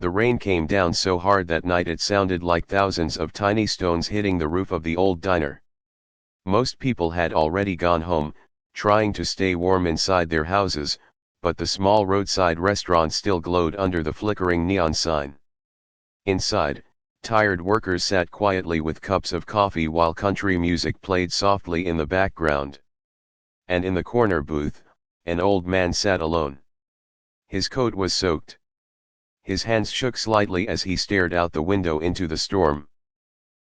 The rain came down so hard that night it sounded like thousands of tiny stones hitting the roof of the old diner. Most people had already gone home, trying to stay warm inside their houses, but the small roadside restaurant still glowed under the flickering neon sign. Inside, tired workers sat quietly with cups of coffee while country music played softly in the background. And in the corner booth, an old man sat alone. His coat was soaked. His hands shook slightly as he stared out the window into the storm.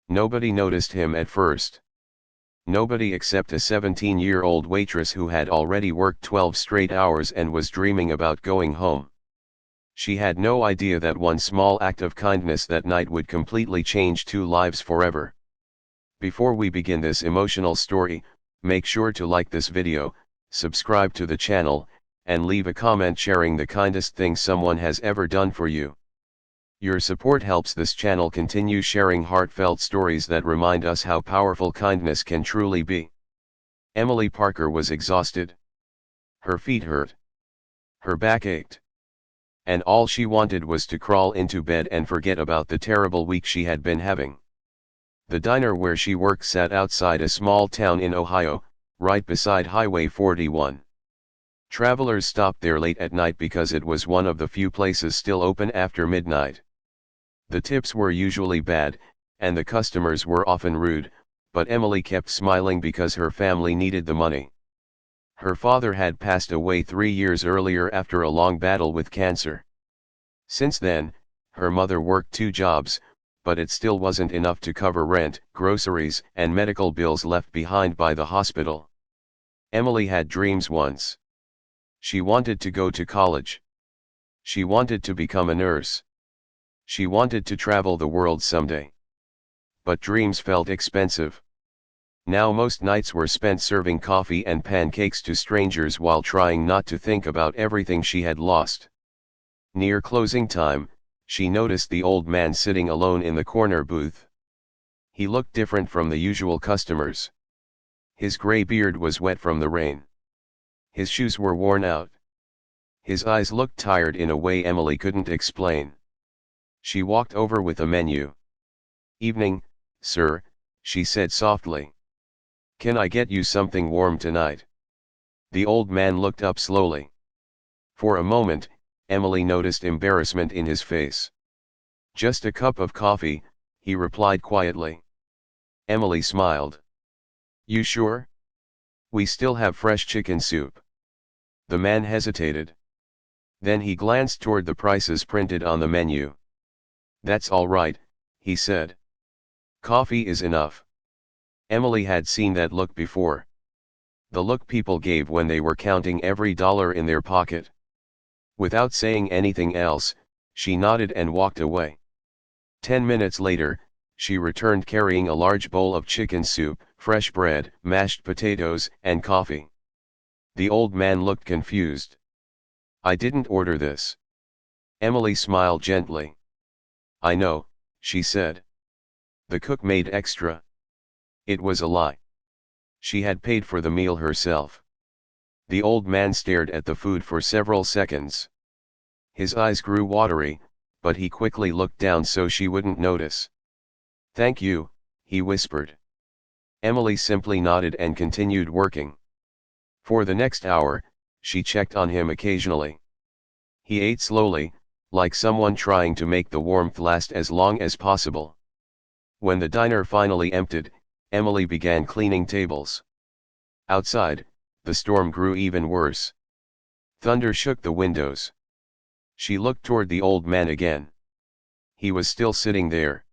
Nobody noticed him at first. Nobody except a 17-year-old waitress who had already worked 12 straight hours and was dreaming about going home. She had no idea that one small act of kindness that night would completely change two lives forever. Before we begin this emotional story, make sure to like this video, subscribe to the channel, and leave a comment sharing the kindest thing someone has ever done for you. Your support helps this channel continue sharing heartfelt stories that remind us how powerful kindness can truly be. Emily Parker was exhausted. Her feet hurt. Her back ached. And all she wanted was to crawl into bed and forget about the terrible week she had been having. The diner where she worked sat outside a small town in Ohio, right beside Highway 41. Travelers stopped there late at night because it was one of the few places still open after midnight. The tips were usually bad, and the customers were often rude, but Emily kept smiling because her family needed the money. Her father had passed away 3 years earlier after a long battle with cancer. Since then, her mother worked 2 jobs, but it still wasn't enough to cover rent, groceries, and medical bills left behind by the hospital. Emily had dreams once. She wanted to go to college. She wanted to become a nurse. She wanted to travel the world someday. But dreams felt expensive. Now most nights were spent serving coffee and pancakes to strangers while trying not to think about everything she had lost. Near closing time, she noticed the old man sitting alone in the corner booth. He looked different from the usual customers. His gray beard was wet from the rain. His shoes were worn out. His eyes looked tired in a way Emily couldn't explain. She walked over with a menu. "Evening, sir," she said softly. "Can I get you something warm tonight?" The old man looked up slowly. For a moment, Emily noticed embarrassment in his face. "Just a cup of coffee," he replied quietly. Emily smiled. "You sure? We still have fresh chicken soup." The man hesitated. Then he glanced toward the prices printed on the menu. "That's all right," he said. "Coffee is enough." Emily had seen that look before. The look people gave when they were counting every dollar in their pocket. Without saying anything else, she nodded and walked away. 10 minutes later, she returned carrying a large bowl of chicken soup, fresh bread, mashed potatoes, and coffee. The old man looked confused. "I didn't order this." Emily smiled gently. "I know," she said. "The cook made extra." It was a lie. She had paid for the meal herself. The old man stared at the food for several seconds. His eyes grew watery, but he quickly looked down so she wouldn't notice. "Thank you," he whispered. Emily simply nodded and continued working. For the next hour, she checked on him occasionally. He ate slowly, like someone trying to make the warmth last as long as possible. When the diner finally emptied, Emily began cleaning tables. Outside, the storm grew even worse. Thunder shook the windows. She looked toward the old man again. He was still sitting there.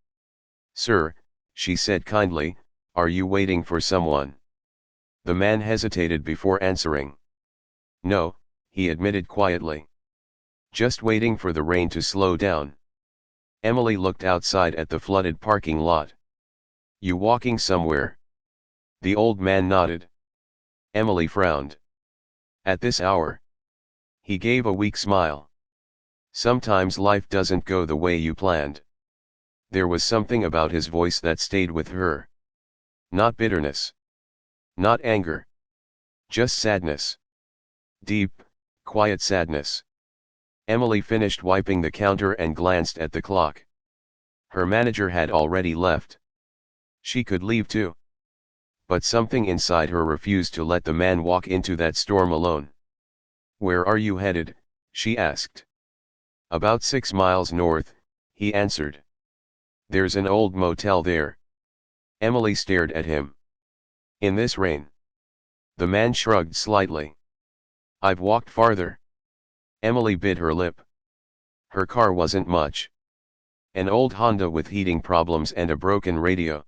"Sir," she said kindly, "are you waiting for someone?" The man hesitated before answering. "No," he admitted quietly. "Just waiting for the rain to slow down." Emily looked outside at the flooded parking lot. "You walking somewhere?" The old man nodded. Emily frowned. "At this hour?" He gave a weak smile. "Sometimes life doesn't go the way you planned." There was something about his voice that stayed with her. Not bitterness. Not anger. Just sadness. Deep, quiet sadness. Emily finished wiping the counter and glanced at the clock. Her manager had already left. She could leave too. But something inside her refused to let the man walk into that storm alone. "Where are you headed?" she asked. "About 6 miles north," he answered. "There's an old motel there." Emily stared at him. "In this rain?" The man shrugged slightly. "I've walked farther." Emily bit her lip. Her car wasn't much. An old Honda with heating problems and a broken radio.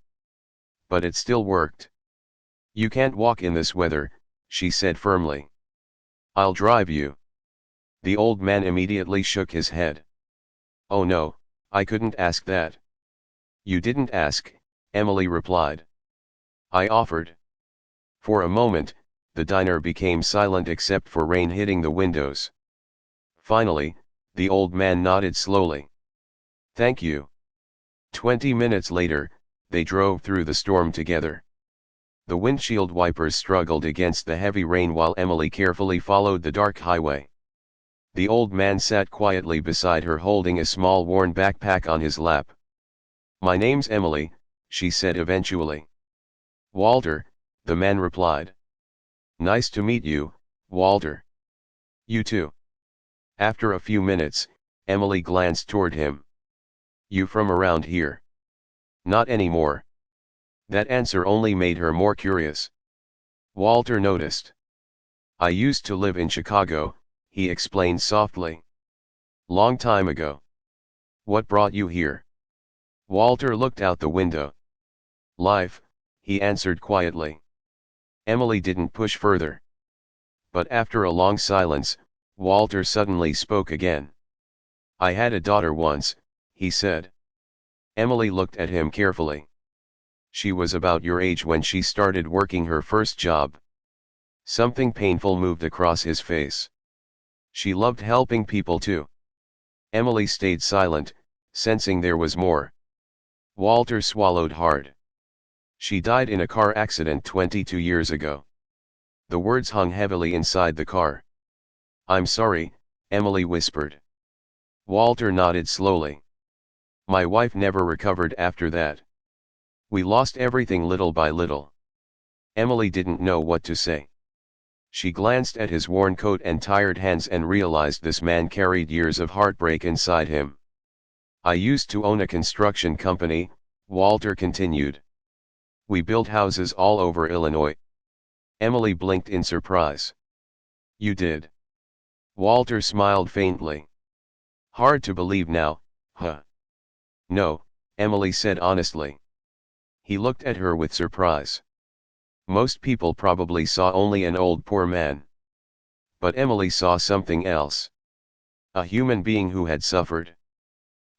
But it still worked. "You can't walk in this weather," she said firmly. "I'll drive you." The old man immediately shook his head. "Oh no, I couldn't ask that." "You didn't ask," Emily replied. "I offered." For a moment, the diner became silent except for rain hitting the windows. Finally, the old man nodded slowly. "Thank you." 20 minutes later, they drove through the storm together. The windshield wipers struggled against the heavy rain while Emily carefully followed the dark highway. The old man sat quietly beside her holding a small worn backpack on his lap. "My name's Emily," she said eventually. "Walter," the man replied. "Nice to meet you, Walter." "You too." After a few minutes, Emily glanced toward him. "You from around here?" "Not anymore." That answer only made her more curious. Walter noticed. "I used to live in Chicago," he explained softly. "Long time ago." "What brought you here?" Walter looked out the window. "Life," he answered quietly. Emily didn't push further. But after a long silence, Walter suddenly spoke again. "I had a daughter once," he said. Emily looked at him carefully. "She was about your age when she started working her first job." Something painful moved across his face. "She loved helping people too." Emily stayed silent, sensing there was more. Walter swallowed hard. "She died in a car accident 22 years ago." The words hung heavily inside the car. "I'm sorry," Emily whispered. Walter nodded slowly. "My wife never recovered after that. We lost everything little by little." Emily didn't know what to say. She glanced at his worn coat and tired hands and realized this man carried years of heartbreak inside him. "I used to own a construction company," Walter continued. "We built houses all over Illinois." Emily blinked in surprise. "You did?" Walter smiled faintly. "Hard to believe now, huh?" "No," Emily said honestly. He looked at her with surprise. Most people probably saw only an old poor man. But Emily saw something else. A human being who had suffered.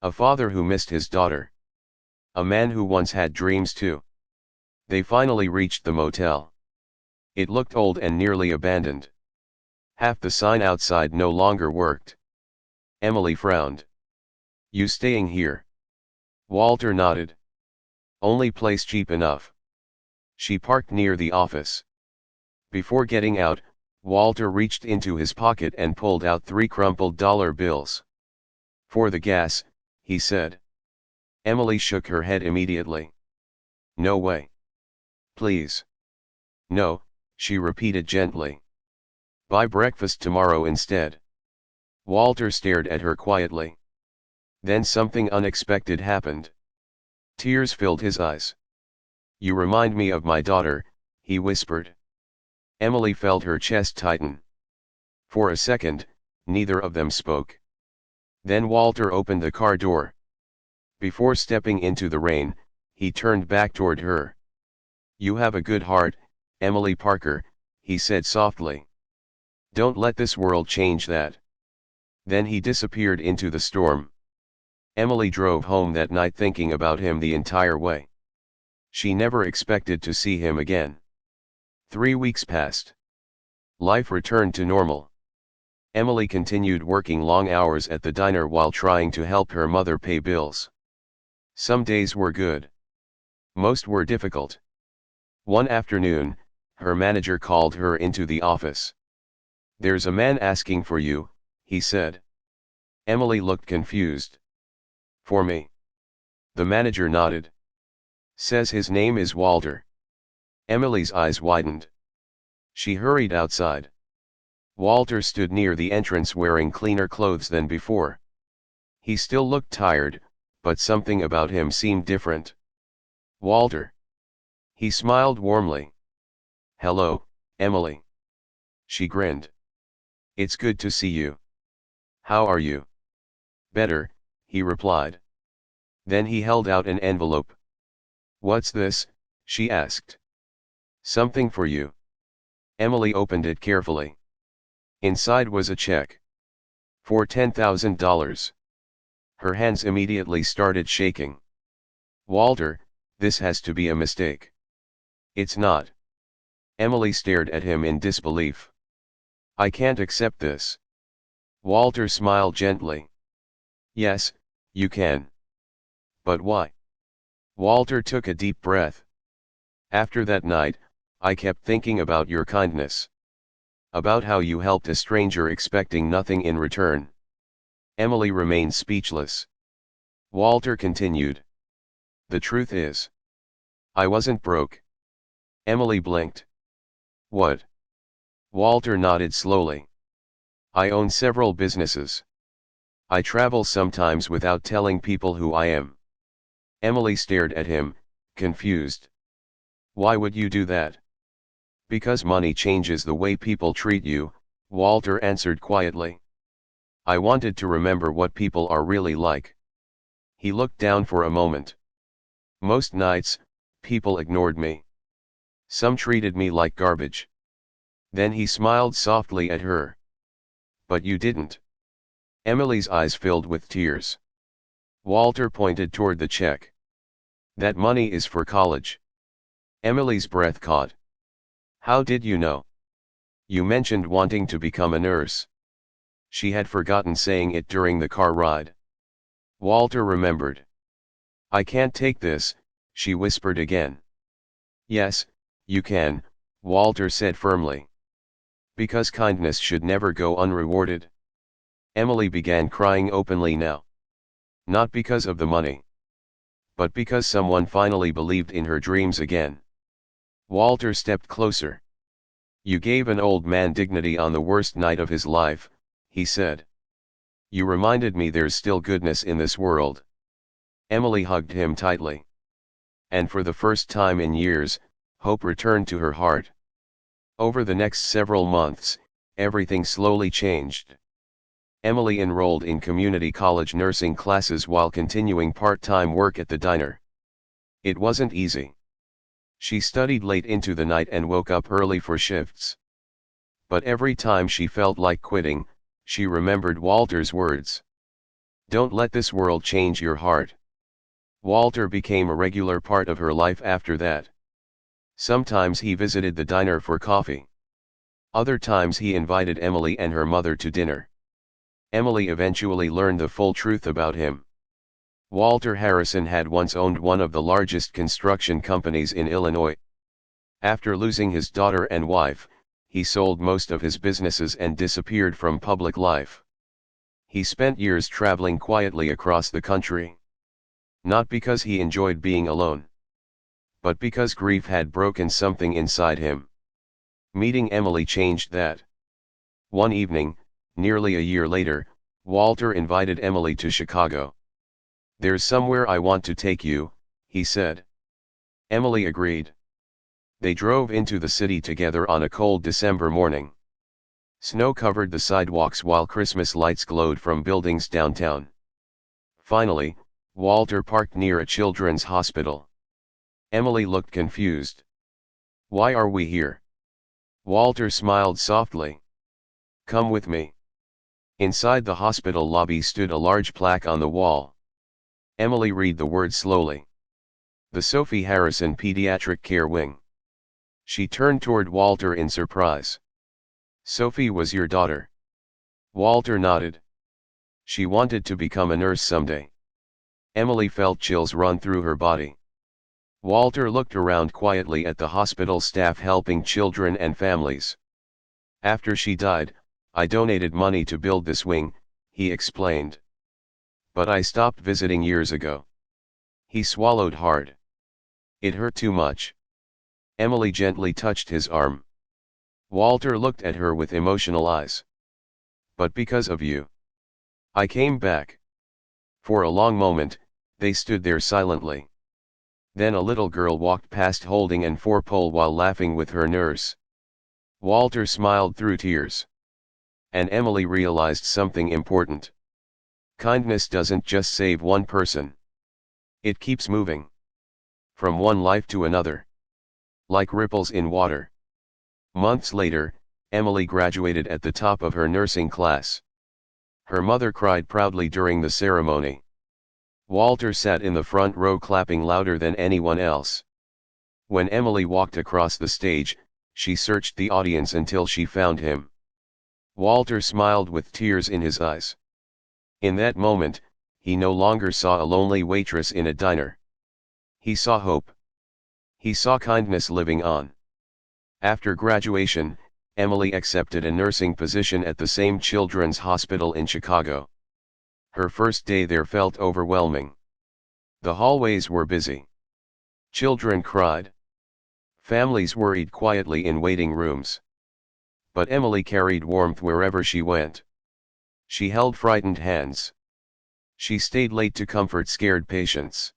A father who missed his daughter. A man who once had dreams too. They finally reached the motel. It looked old and nearly abandoned. Half the sign outside no longer worked. Emily frowned. "You staying here?" Walter nodded. "Only place cheap enough." She parked near the office. Before getting out, Walter reached into his pocket and pulled out 3 crumpled dollar bills. "For the gas," he said. Emily shook her head immediately. "No way." "Please." "No," she repeated gently. "Buy breakfast tomorrow instead." Walter stared at her quietly. Then something unexpected happened. Tears filled his eyes. "You remind me of my daughter," he whispered. Emily felt her chest tighten. For a second, neither of them spoke. Then Walter opened the car door. Before stepping into the rain, he turned back toward her. "You have a good heart, Emily Parker," he said softly. "Don't let this world change that." Then he disappeared into the storm. Emily drove home that night thinking about him the entire way. She never expected to see him again. 3 weeks passed. Life returned to normal. Emily continued working long hours at the diner while trying to help her mother pay bills. Some days were good. Most were difficult. One afternoon, her manager called her into the office. "There's a man asking for you," he said. Emily looked confused. For me. The manager nodded. Says his name is Walter. Emily's eyes widened. She hurried outside. Walter stood near the entrance wearing cleaner clothes than before. He still looked tired, but something about him seemed different. Walter. He smiled warmly. Hello, Emily. She grinned. It's good to see you. How are you? Better, he replied. Then he held out an envelope. What's this? She asked. Something for you. Emily opened it carefully. Inside was a check. For $10,000. Her hands immediately started shaking. Walter, this has to be a mistake. It's not. Emily stared at him in disbelief. I can't accept this. Walter smiled gently. Yes, you can. But why? Walter took a deep breath. After that night, I kept thinking about your kindness. About how you helped a stranger expecting nothing in return. Emily remained speechless. Walter continued. The truth is, I wasn't broke. Emily blinked. What? Walter nodded slowly. I own several businesses. I travel sometimes without telling people who I am. Emily stared at him, confused. Why would you do that? Because money changes the way people treat you, Walter answered quietly. I wanted to remember what people are really like. He looked down for a moment. Most nights, people ignored me. Some treated me like garbage. Then he smiled softly at her. But you didn't. Emily's eyes filled with tears. Walter pointed toward the check. That money is for college. Emily's breath caught. How did you know? You mentioned wanting to become a nurse. She had forgotten saying it during the car ride. Walter remembered. I can't take this, she whispered again. Yes, you can, Walter said firmly. Because kindness should never go unrewarded. Emily began crying openly now. Not because of the money. But because someone finally believed in her dreams again. Walter stepped closer. You gave an old man dignity on the worst night of his life, he said. You reminded me there's still goodness in this world. Emily hugged him tightly. And for the first time in years, hope returned to her heart. Over the next several months, everything slowly changed. Emily enrolled in community college nursing classes while continuing part-time work at the diner. It wasn't easy. She studied late into the night and woke up early for shifts. But every time she felt like quitting, she remembered Walter's words. Don't let this world change your heart. Walter became a regular part of her life after that. Sometimes he visited the diner for coffee. Other times he invited Emily and her mother to dinner. Emily eventually learned the full truth about him. Walter Harrison had once owned one of the largest construction companies in Illinois. After losing his daughter and wife, he sold most of his businesses and disappeared from public life. He spent years traveling quietly across the country. Not because he enjoyed being alone, but because grief had broken something inside him. Meeting Emily changed that. One evening, nearly a year later, Walter invited Emily to Chicago. There's somewhere I want to take you, he said. Emily agreed. They drove into the city together on a cold December morning. Snow covered the sidewalks while Christmas lights glowed from buildings downtown. Finally, Walter parked near a children's hospital. Emily looked confused. Why are we here? Walter smiled softly. Come with me. Inside the hospital lobby stood a large plaque on the wall. Emily read the words slowly. The Sophie Harrison Pediatric Care Wing. She turned toward Walter in surprise. Sophie was your daughter. Walter nodded. She wanted to become a nurse someday. Emily felt chills run through her body. Walter looked around quietly at the hospital staff helping children and families. After she died, I donated money to build this wing, he explained. But I stopped visiting years ago. He swallowed hard. It hurt too much. Emily gently touched his arm. Walter looked at her with emotional eyes. But because of you, I came back. For a long moment, they stood there silently. Then a little girl walked past holding an 4-pole while laughing with her nurse. Walter smiled through tears. And Emily realized something important. Kindness doesn't just save one person. It keeps moving. From one life to another. Like ripples in water. Months later, Emily graduated at the top of her nursing class. Her mother cried proudly during the ceremony. Walter sat in the front row clapping louder than anyone else. When Emily walked across the stage, she searched the audience until she found him. Walter smiled with tears in his eyes. In that moment, he no longer saw a lonely waitress in a diner. He saw hope. He saw kindness living on. After graduation, Emily accepted a nursing position at the same children's hospital in Chicago. Her first day there felt overwhelming. The hallways were busy. Children cried. Families worried quietly in waiting rooms. But Emily carried warmth wherever she went. She held frightened hands. She stayed late to comfort scared patients.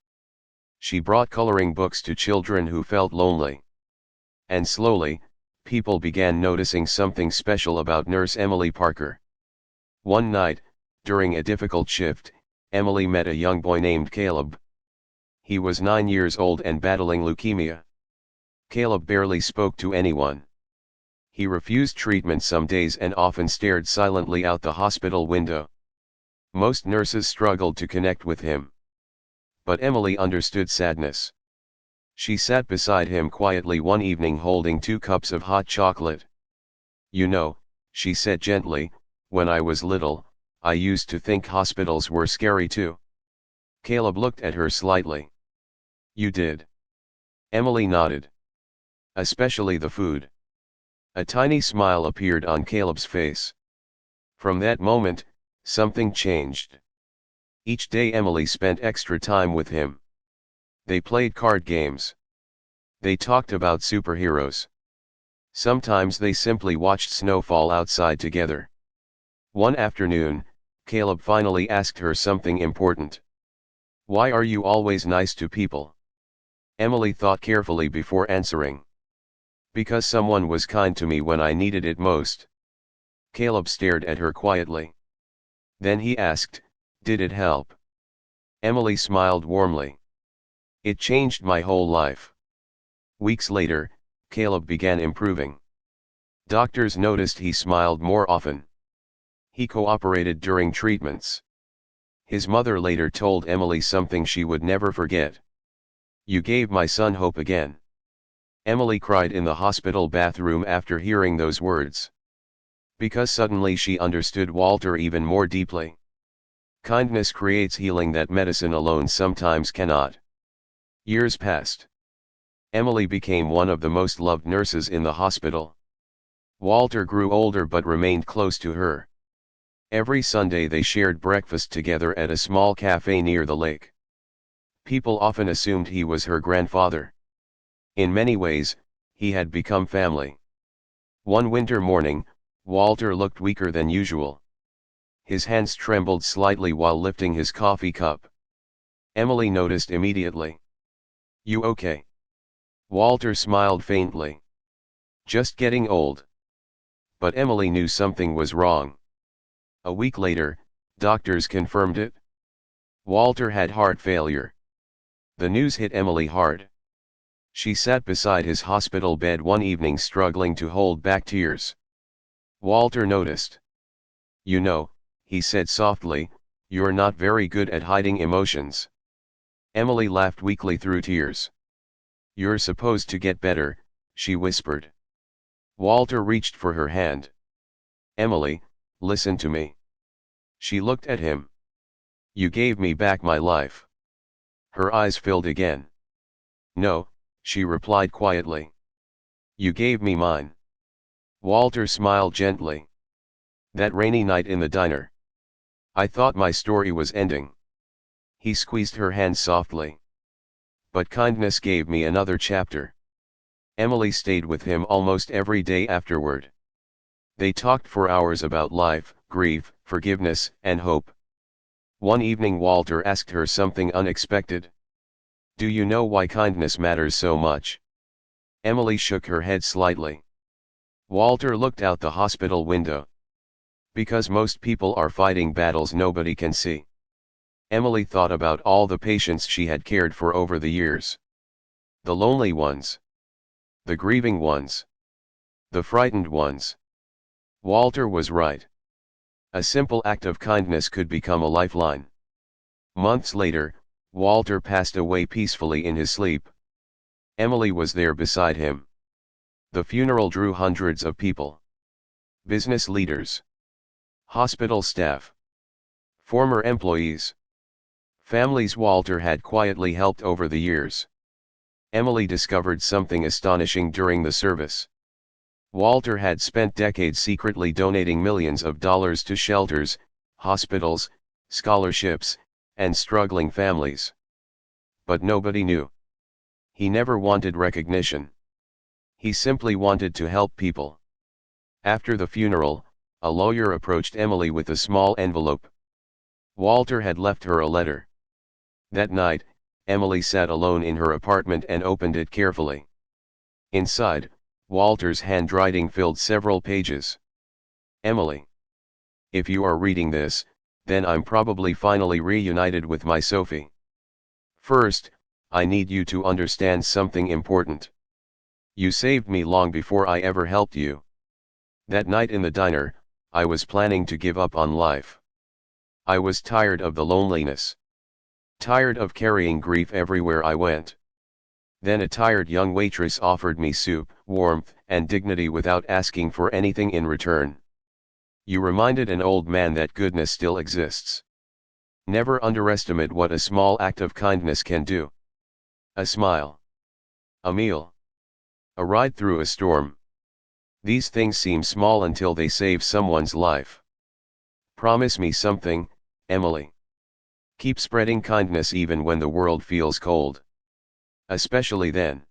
She brought coloring books to children who felt lonely. And slowly, people began noticing something special about Nurse Emily Parker. One night, during a difficult shift, Emily met a young boy named Caleb. He was 9 years old and battling leukemia. Caleb barely spoke to anyone. He refused treatment some days and often stared silently out the hospital window. Most nurses struggled to connect with him. But Emily understood sadness. She sat beside him quietly one evening holding 2 cups of hot chocolate. You know, she said gently, when I was little, I used to think hospitals were scary too. Caleb looked at her slightly. You did. Emily nodded. Especially the food. A tiny smile appeared on Caleb's face. From that moment, something changed. Each day Emily spent extra time with him. They played card games. They talked about superheroes. Sometimes they simply watched snow fall outside together. One afternoon, Caleb finally asked her something important. Why are you always nice to people? Emily thought carefully before answering. Because someone was kind to me when I needed it most. Caleb stared at her quietly. Then he asked, did it help? Emily smiled warmly. It changed my whole life. Weeks later, Caleb began improving. Doctors noticed he smiled more often. He cooperated during treatments. His mother later told Emily something she would never forget. You gave my son hope again. Emily cried in the hospital bathroom after hearing those words. Because suddenly she understood Walter even more deeply. Kindness creates healing that medicine alone sometimes cannot. Years passed. Emily became one of the most loved nurses in the hospital. Walter grew older but remained close to her. Every Sunday they shared breakfast together at a small cafe near the lake. People often assumed he was her grandfather. In many ways, he had become family. One winter morning, Walter looked weaker than usual. His hands trembled slightly while lifting his coffee cup. Emily noticed immediately. You okay? Walter smiled faintly. Just getting old. But Emily knew something was wrong. A week later, doctors confirmed it. Walter had heart failure. The news hit Emily hard. She sat beside his hospital bed one evening struggling to hold back tears. Walter noticed. You know, he said softly, you're not very good at hiding emotions. Emily laughed weakly through tears. You're supposed to get better, she whispered. Walter reached for her hand. Emily, listen to me. She looked at him. You gave me back my life. Her eyes filled again. No, she replied quietly. You gave me mine. Walter smiled gently. That rainy night in the diner. I thought my story was ending. He squeezed her hand softly. But kindness gave me another chapter. Emily stayed with him almost every day afterward. They talked for hours about life, grief, forgiveness, and hope. One evening Walter asked her something unexpected. Do you know why kindness matters so much? Emily shook her head slightly. Walter looked out the hospital window. Because most people are fighting battles nobody can see. Emily thought about all the patients she had cared for over the years. The lonely ones. The grieving ones. The frightened ones. Walter was right. A simple act of kindness could become a lifeline. Months later, Walter passed away peacefully in his sleep. Emily was there beside him. The funeral drew hundreds of people. Business leaders. Hospital staff. Former employees. Families Walter had quietly helped over the years. Emily discovered something astonishing during the service. Walter had spent decades secretly donating millions of dollars to shelters, hospitals, scholarships, and struggling families. But nobody knew. He never wanted recognition. He simply wanted to help people. After the funeral, a lawyer approached Emily with a small envelope. Walter had left her a letter. That night, Emily sat alone in her apartment and opened it carefully. Inside, Walter's handwriting filled several pages. Emily. If you are reading this, then I'm probably finally reunited with my Sophie. First, I need you to understand something important. You saved me long before I ever helped you. That night in the diner, I was planning to give up on life. I was tired of the loneliness. Tired of carrying grief everywhere I went. Then a tired young waitress offered me soup, warmth, and dignity without asking for anything in return. You reminded an old man that goodness still exists. Never underestimate what a small act of kindness can do. A smile. A meal. A ride through a storm. These things seem small until they save someone's life. Promise me something, Emily. Keep spreading kindness even when the world feels cold. Especially then.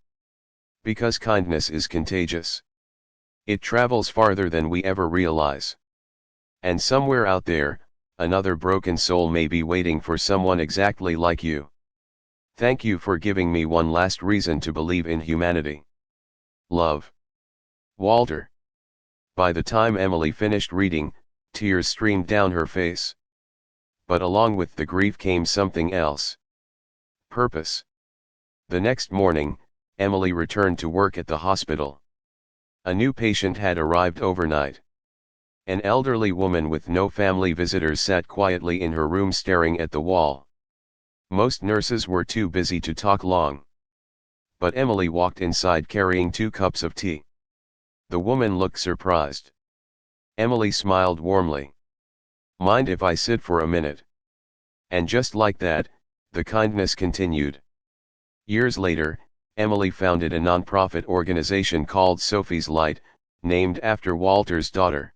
Because kindness is contagious. It travels farther than we ever realize. And somewhere out there, another broken soul may be waiting for someone exactly like you. Thank you for giving me one last reason to believe in humanity. Love. Walter. By the time Emily finished reading, tears streamed down her face. But along with the grief came something else. Purpose. The next morning, Emily returned to work at the hospital. A new patient had arrived overnight. An elderly woman with no family visitors sat quietly in her room staring at the wall. Most nurses were too busy to talk long. But Emily walked inside carrying 2 cups of tea. The woman looked surprised. Emily smiled warmly. Mind if I sit for a minute? And just like that, the kindness continued. Years later, Emily founded a non-profit organization called Sophie's Light, named after Walter's daughter.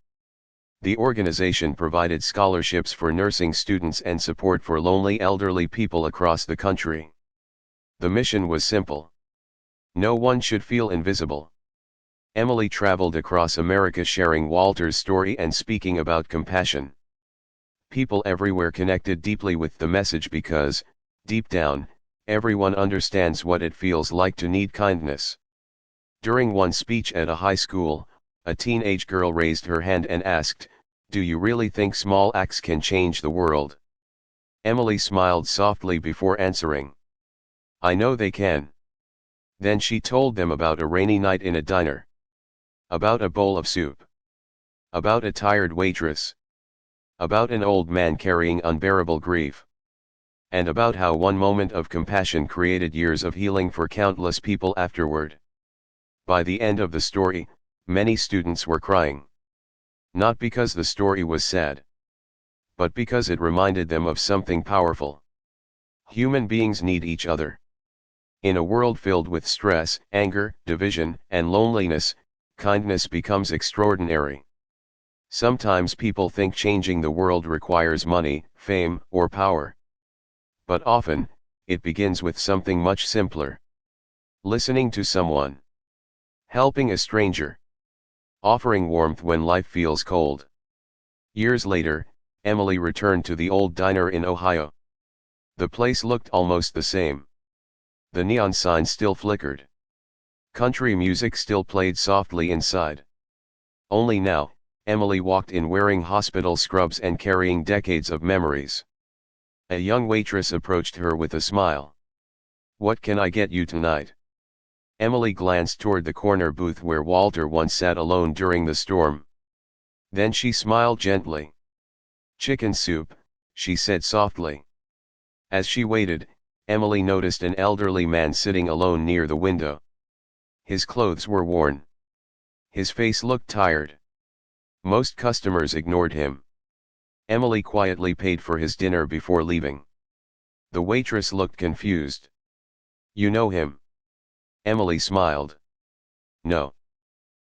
The organization provided scholarships for nursing students and support for lonely elderly people across the country. The mission was simple. No one should feel invisible. Emily traveled across America sharing Walter's story and speaking about compassion. People everywhere connected deeply with the message because, deep down, everyone understands what it feels like to need kindness. During one speech at a high school, a teenage girl raised her hand and asked, "Do you really think small acts can change the world?" Emily smiled softly before answering. "I know they can." Then she told them about a rainy night in a diner. About a bowl of soup. About a tired waitress. About an old man carrying unbearable grief. And about how one moment of compassion created years of healing for countless people afterward. By the end of the story, many students were crying. Not because the story was sad, but because it reminded them of something powerful. Human beings need each other. In a world filled with stress, anger, division, and loneliness, kindness becomes extraordinary. Sometimes people think changing the world requires money, fame, or power. But often, it begins with something much simpler. Listening to someone. Helping a stranger. Offering warmth when life feels cold. Years later, Emily returned to the old diner in Ohio. The place looked almost the same. The neon sign still flickered. Country music still played softly inside. Only now, Emily walked in wearing hospital scrubs and carrying decades of memories. A young waitress approached her with a smile. "What can I get you tonight?" Emily glanced toward the corner booth where Walter once sat alone during the storm. Then she smiled gently. "Chicken soup," she said softly. As she waited, Emily noticed an elderly man sitting alone near the window. His clothes were worn. His face looked tired. Most customers ignored him. Emily quietly paid for his dinner before leaving. The waitress looked confused. "You know him?" Emily smiled. "No."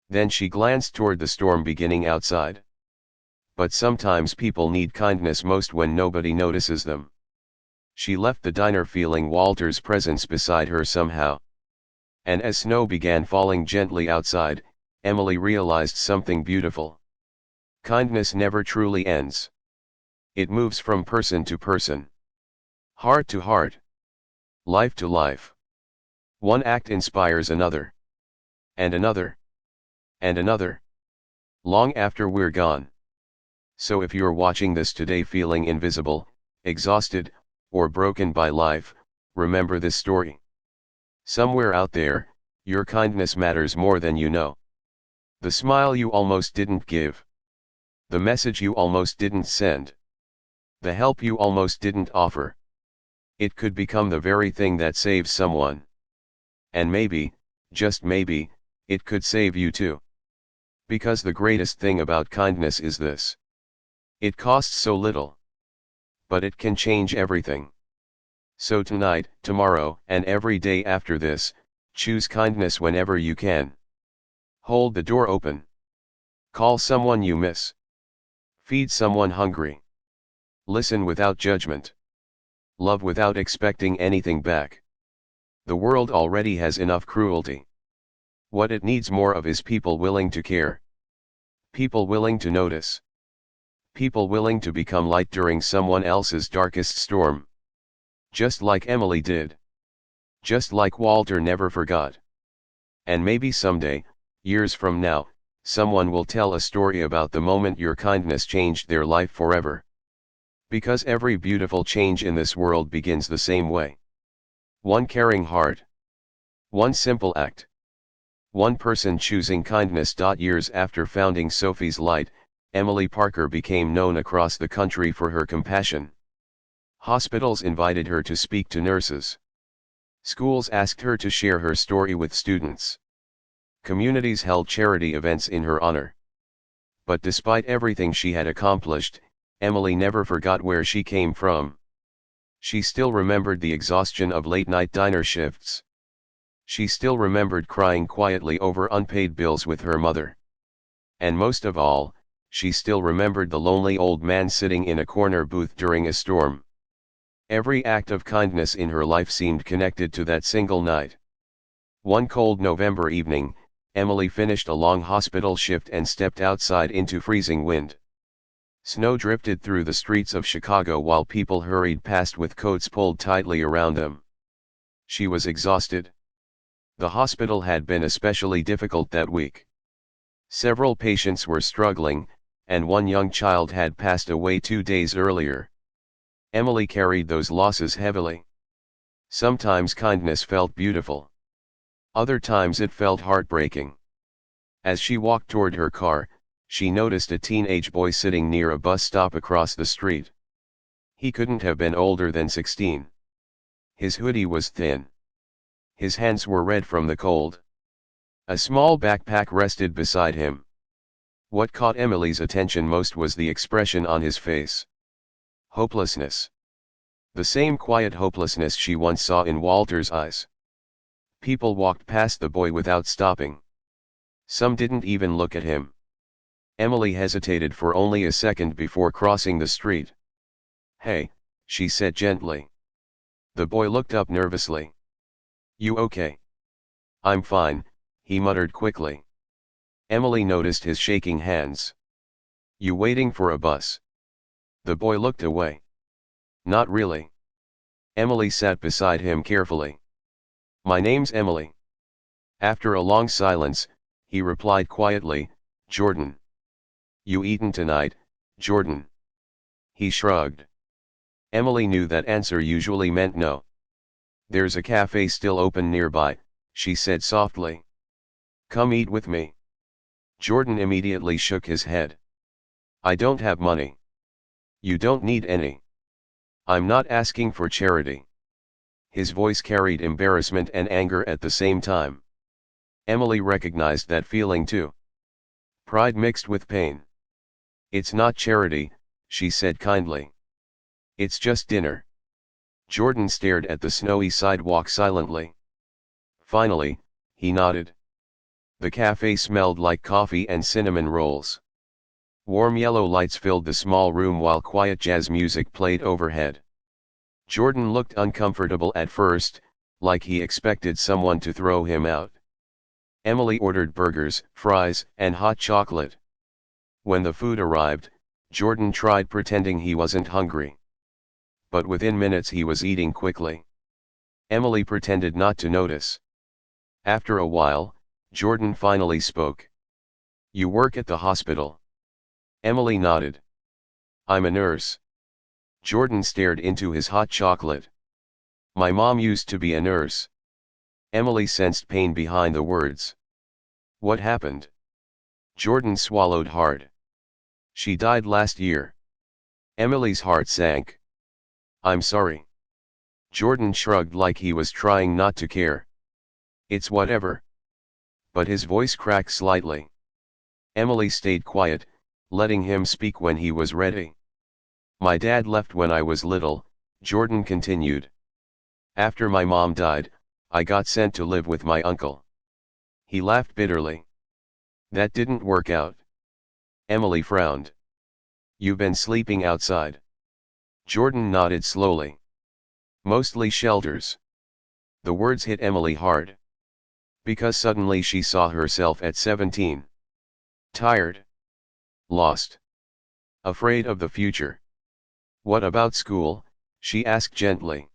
Then she glanced toward the storm beginning outside. But sometimes people need kindness most when nobody notices them. She left the diner feeling Walter's presence beside her somehow. And as snow began falling gently outside, Emily realized something beautiful. Kindness never truly ends. It moves from person to person. Heart to heart. Life to life. One act inspires another. And another. And another. Long after we're gone. So if you're watching this today feeling invisible, exhausted, or broken by life, remember this story. Somewhere out there, your kindness matters more than you know. The smile you almost didn't give. The message you almost didn't send. The help you almost didn't offer. It could become the very thing that saves someone. And maybe, just maybe, it could save you too. Because the greatest thing about kindness is this. It costs so little. But it can change everything. So tonight, tomorrow, and every day after this, choose kindness whenever you can. Hold the door open. Call someone you miss. Feed someone hungry. Listen without judgment. Love without expecting anything back. The world already has enough cruelty. What it needs more of is people willing to care. People willing to notice. People willing to become light during someone else's darkest storm. Just like Emily did. Just like Walter never forgot. And maybe someday, years from now, someone will tell a story about the moment your kindness changed their life forever. Because every beautiful change in this world begins the same way. One caring heart. One simple act. One person choosing kindness. Years after founding Sophie's Light, Emily Parker became known across the country for her compassion. Hospitals invited her to speak to nurses. Schools asked her to share her story with students. Communities held charity events in her honor. But despite everything she had accomplished, Emily never forgot where she came from. She still remembered the exhaustion of late-night diner shifts. She still remembered crying quietly over unpaid bills with her mother. And most of all, she still remembered the lonely old man sitting in a corner booth during a storm. Every act of kindness in her life seemed connected to that single night. One cold November evening, Emily finished a long hospital shift and stepped outside into freezing wind. Snow drifted through the streets of Chicago while people hurried past with coats pulled tightly around them. She was exhausted. The hospital had been especially difficult that week. Several patients were struggling, and one young child had passed away 2 days earlier. Emily carried those losses heavily. Sometimes kindness felt beautiful. Other times it felt heartbreaking. As she walked toward her car, she noticed a teenage boy sitting near a bus stop across the street. He couldn't have been older than 16. His hoodie was thin. His hands were red from the cold. A small backpack rested beside him. What caught Emily's attention most was the expression on his face. Hopelessness. The same quiet hopelessness she once saw in Walter's eyes. People walked past the boy without stopping. Some didn't even look at him. Emily hesitated for only a second before crossing the street. "Hey," she said gently. The boy looked up nervously. "You okay?" "I'm fine," he muttered quickly. Emily noticed his shaking hands. "You waiting for a bus?" The boy looked away. "Not really." Emily sat beside him carefully. "My name's Emily." After a long silence, he replied quietly, "Jordan." "You eaten tonight, Jordan?" He shrugged. Emily knew that answer usually meant no. "There's a cafe still open nearby," she said softly. "Come eat with me." Jordan immediately shook his head. "I don't have money." "You don't need any. I'm not asking for charity." His voice carried embarrassment and anger at the same time. Emily recognized that feeling too. Pride mixed with pain. "It's not charity," she said kindly. "It's just dinner." Jordan stared at the snowy sidewalk silently. Finally, he nodded. The cafe smelled like coffee and cinnamon rolls. Warm yellow lights filled the small room while quiet jazz music played overhead. Jordan looked uncomfortable at first, like he expected someone to throw him out. Emily ordered burgers, fries, and hot chocolate. When the food arrived, Jordan tried pretending he wasn't hungry. But within minutes he was eating quickly. Emily pretended not to notice. After a while, Jordan finally spoke. "You work at the hospital?" Emily nodded. "I'm a nurse." Jordan stared into his hot chocolate. "My mom used to be a nurse." Emily sensed pain behind the words. "What happened?" Jordan swallowed hard. "She died last year." Emily's heart sank. "I'm sorry." Jordan shrugged like he was trying not to care. "It's whatever." But his voice cracked slightly. Emily stayed quiet, letting him speak when he was ready. "My dad left when I was little," Jordan continued. "After my mom died, I got sent to live with my uncle." He laughed bitterly. "That didn't work out." Emily frowned. "You been sleeping outside?" Jordan nodded slowly. "Mostly shelters." The words hit Emily hard. Because suddenly she saw herself at 17. Tired. Lost. Afraid of the future. "What about school?" she asked gently.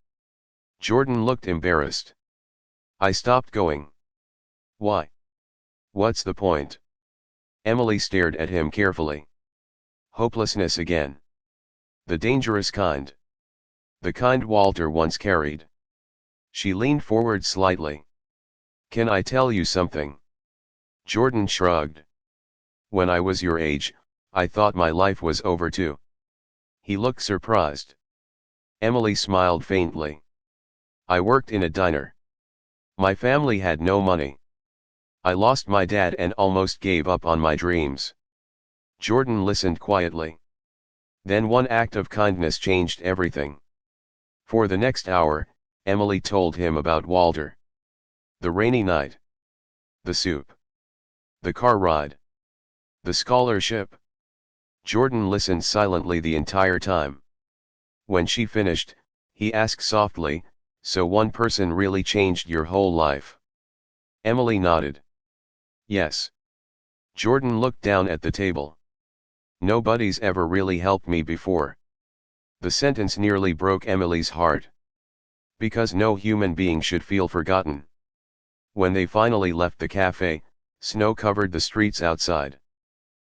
Jordan looked embarrassed. "I stopped going." "Why? What's the point?" Emily stared at him carefully. "Hopelessness again. The dangerous kind. The kind Walter once carried." She leaned forward slightly. "Can I tell you something?" Jordan shrugged. "When I was your age, I thought my life was over too." He looked surprised. Emily smiled faintly. "I worked in a diner. My family had no money. I lost my dad and almost gave up on my dreams." Jordan listened quietly. Then one act of kindness changed everything. For the next hour, Emily told him about Walter. The rainy night. The soup. The car ride. The scholarship. Jordan listened silently the entire time. When she finished, he asked softly, "So one person really changed your whole life?" Emily nodded. "Yes." Jordan looked down at the table. "Nobody's ever really helped me before." The sentence nearly broke Emily's heart. Because no human being should feel forgotten. When they finally left the cafe, snow covered the streets outside.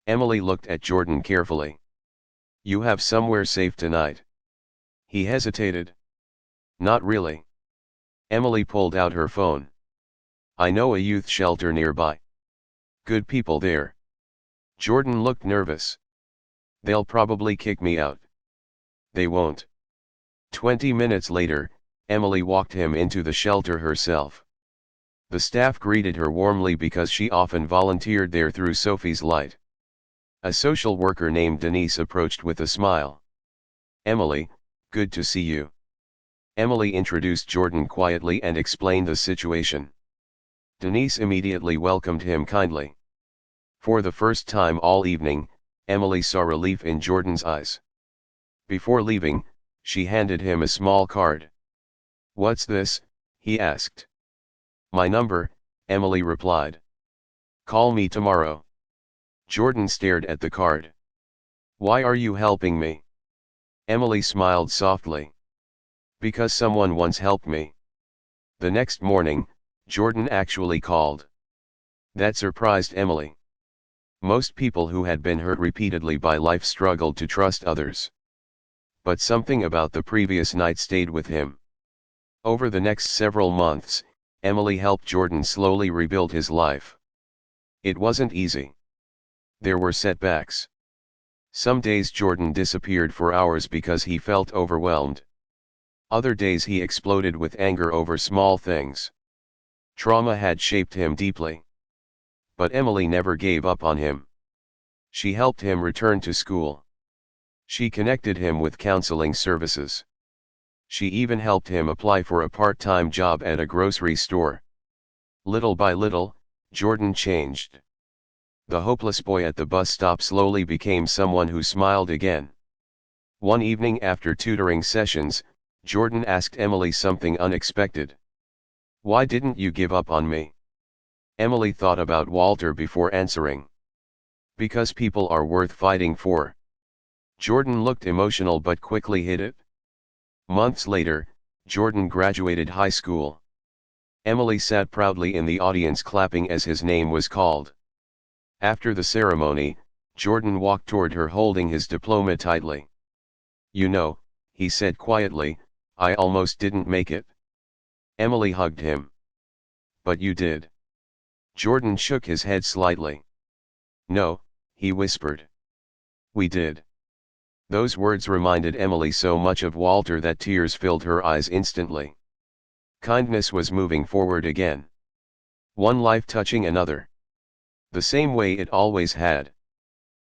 Emily looked at Jordan carefully. "You have somewhere safe tonight?" He hesitated. "Not really." Emily pulled out her phone. "I know a youth shelter nearby. Good people there." Jordan looked nervous. "They'll probably kick me out." "They won't." 20 minutes later, Emily walked him into the shelter herself. The staff greeted her warmly because she often volunteered there through Sophie's Light. A social worker named Denise approached with a smile. "Emily, good to see you." Emily introduced Jordan quietly and explained the situation. Denise immediately welcomed him kindly. For the first time all evening, Emily saw relief in Jordan's eyes. Before leaving, she handed him a small card. "What's this?" he asked. "My number," Emily replied. "Call me tomorrow." Jordan stared at the card. "Why are you helping me?" Emily smiled softly. "Because someone once helped me." The next morning, Jordan actually called. That surprised Emily. Most people who had been hurt repeatedly by life struggled to trust others. But something about the previous night stayed with him. Over the next several months, Emily helped Jordan slowly rebuild his life. It wasn't easy. There were setbacks. Some days Jordan disappeared for hours because he felt overwhelmed. Other days he exploded with anger over small things. Trauma had shaped him deeply. But Emily never gave up on him. She helped him return to school. She connected him with counseling services. She even helped him apply for a part-time job at a grocery store. Little by little, Jordan changed. The hopeless boy at the bus stop slowly became someone who smiled again. One evening after tutoring sessions, Jordan asked Emily something unexpected. "Why didn't you give up on me?" Emily thought about Walter before answering. "Because people are worth fighting for." Jordan looked emotional but quickly hid it. Months later, Jordan graduated high school. Emily sat proudly in the audience clapping as his name was called. After the ceremony, Jordan walked toward her holding his diploma tightly. "You know," he said quietly, "I almost didn't make it." Emily hugged him. "But you did." Jordan shook his head slightly. "No," he whispered. "We did." Those words reminded Emily so much of Walter that tears filled her eyes instantly. Kindness was moving forward again. One life touching another. The same way it always had.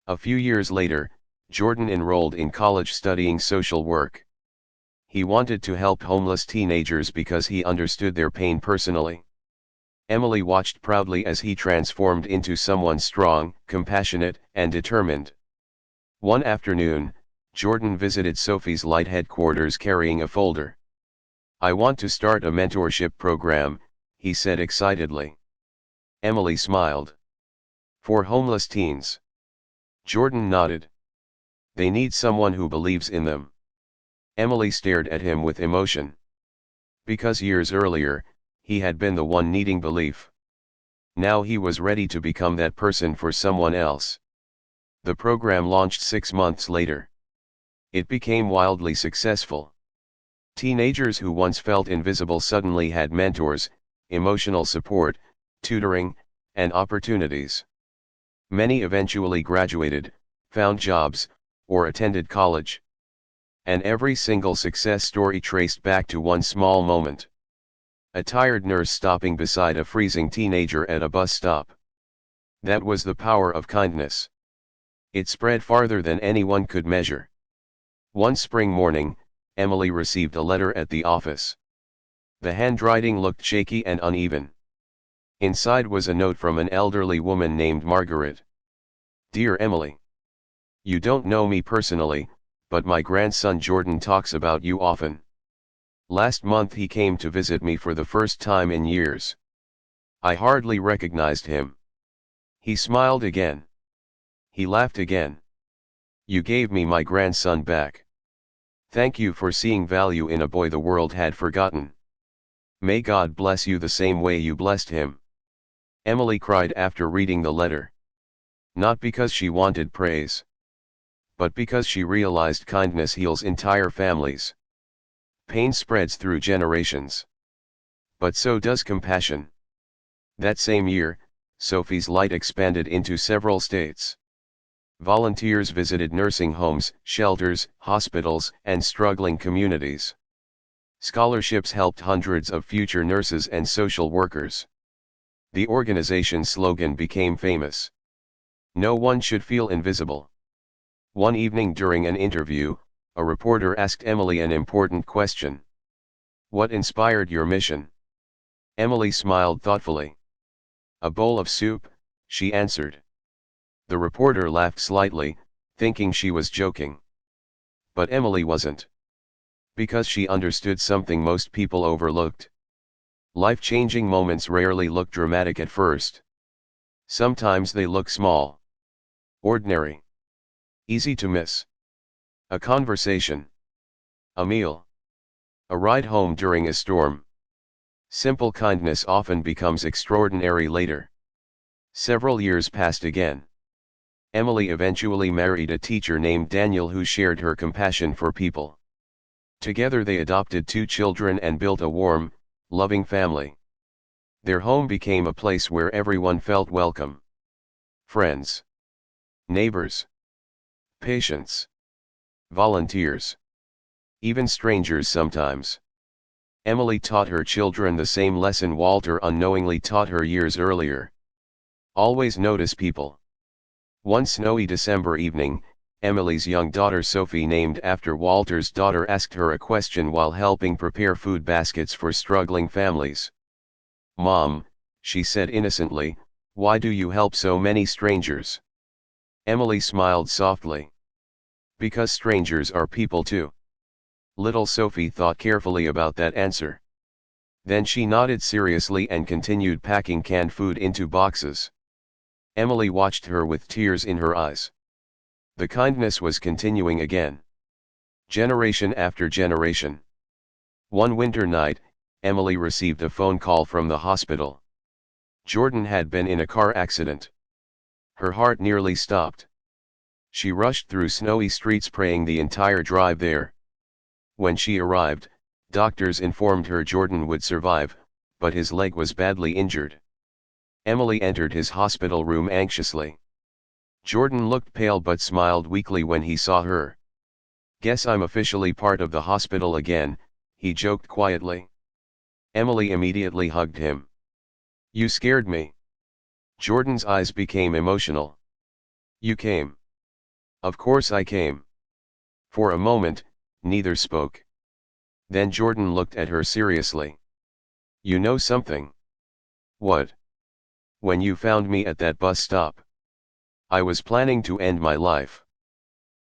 A few years later, Jordan enrolled in college studying social work. He wanted to help homeless teenagers because he understood their pain personally. Emily watched proudly as he transformed into someone strong, compassionate, and determined. One afternoon, Jordan visited Sophie's Light headquarters carrying a folder. "I want to start a mentorship program," he said excitedly. Emily smiled. "For homeless teens?" Jordan nodded. "They need someone who believes in them." Emily stared at him with emotion. Because years earlier, he had been the one needing belief. Now he was ready to become that person for someone else. The program launched 6 months later. It became wildly successful. Teenagers who once felt invisible suddenly had mentors, emotional support, tutoring, and opportunities. Many eventually graduated, found jobs, or attended college. And every single success story traced back to one small moment. A tired nurse stopping beside a freezing teenager at a bus stop. That was the power of kindness. It spread farther than anyone could measure. One spring morning, Emily received a letter at the office. The handwriting looked shaky and uneven. Inside was a note from an elderly woman named Margaret. "Dear Emily. You don't know me personally, but my grandson Jordan talks about you often. Last month he came to visit me for the first time in years. I hardly recognized him. He smiled again. He laughed again. You gave me my grandson back. Thank you for seeing value in a boy the world had forgotten. May God bless you the same way you blessed him." Emily cried after reading the letter. Not because she wanted praise, but because she realized kindness heals entire families. Pain spreads through generations. But so does compassion. That same year, Sophie's Light expanded into several states. Volunteers visited nursing homes, shelters, hospitals, and struggling communities. Scholarships helped hundreds of future nurses and social workers. The organization's slogan became famous. No one should feel invisible. One evening during an interview, a reporter asked Emily an important question. "What inspired your mission?" Emily smiled thoughtfully. "A bowl of soup," she answered. The reporter laughed slightly, thinking she was joking. But Emily wasn't. Because she understood something most people overlooked. Life-changing moments rarely look dramatic at first. Sometimes they look small. Ordinary. Easy to miss. A conversation. A meal. A ride home during a storm. Simple kindness often becomes extraordinary later. Several years passed again. Emily eventually married a teacher named Daniel who shared her compassion for people. Together they adopted 2 children and built a warm, loving family. Their home became a place where everyone felt welcome. Friends. Neighbors. Patients. Volunteers. Even strangers sometimes. Emily taught her children the same lesson Walter unknowingly taught her years earlier. Always notice people. One snowy December evening, Emily's young daughter Sophie, named after Walter's daughter, asked her a question while helping prepare food baskets for struggling families. "Mom," she said innocently, "why do you help so many strangers?" Emily smiled softly. "Because strangers are people too." Little Sophie thought carefully about that answer. Then she nodded seriously and continued packing canned food into boxes. Emily watched her with tears in her eyes. The kindness was continuing again. Generation after generation. One winter night, Emily received a phone call from the hospital. Jordan had been in a car accident. Her heart nearly stopped. She rushed through snowy streets praying the entire drive there. When she arrived, doctors informed her Jordan would survive, but his leg was badly injured. Emily entered his hospital room anxiously. Jordan looked pale but smiled weakly when he saw her. "Guess I'm officially part of the hospital again," he joked quietly. Emily immediately hugged him. "You scared me." Jordan's eyes became emotional. "You came." "Of course I came." For a moment, neither spoke. Then Jordan looked at her seriously. "You know something?" "What?" "When you found me at that bus stop. I was planning to end my life."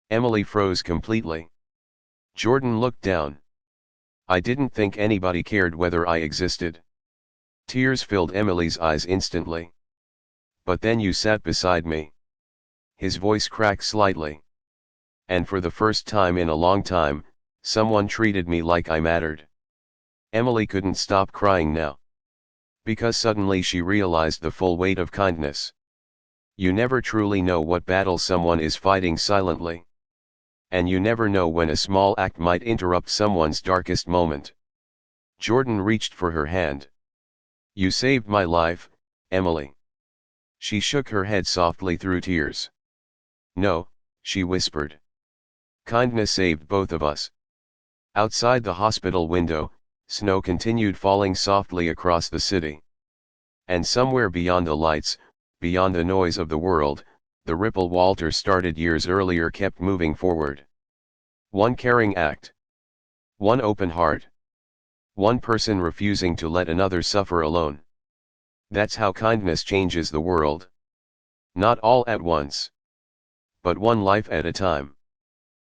Emily froze completely. Jordan looked down. "I didn't think anybody cared whether I existed." Tears filled Emily's eyes instantly. "But then you sat beside me." His voice cracked slightly. "And for the first time in a long time, someone treated me like I mattered." Emily couldn't stop crying now. Because suddenly she realized the full weight of kindness. You never truly know what battle someone is fighting silently. And you never know when a small act might interrupt someone's darkest moment. Jordan reached for her hand. "You saved my life, Emily." She shook her head softly through tears. "No," she whispered. "Kindness saved both of us." Outside the hospital window, snow continued falling softly across the city. And somewhere beyond the lights, beyond the noise of the world, the ripple Walter started years earlier kept moving forward. One caring act. One open heart. One person refusing to let another suffer alone. That's how kindness changes the world. Not all at once. But one life at a time.